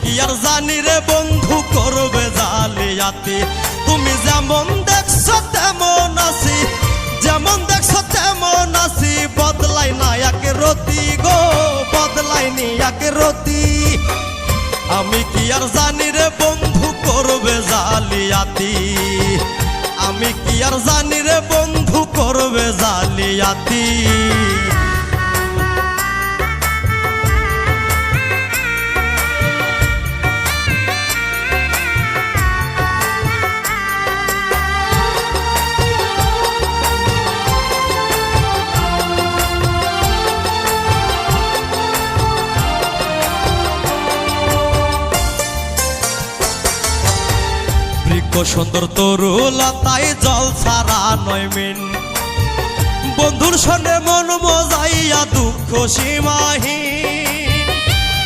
কি আর জানি রে বন্ধু করবে জালিয়াতি। তুমি যেমন দেখছো তেমন আছি, যেমন দেখছো তেমন আছি, বদলাই না এক রতি গো, বদলাই নি এক রতি। আমি কি আর জানি রে বন্ধু করবে জালিয়াতি, আমি কি আর জানি রে বন্ধু করবে জালিয়াতি। সুন্দর তরুলতায় জল ছাড়া নয় মিন, বন্ধুর সঙ্গে মন মজাইয়া দুঃখ সীমাহীন।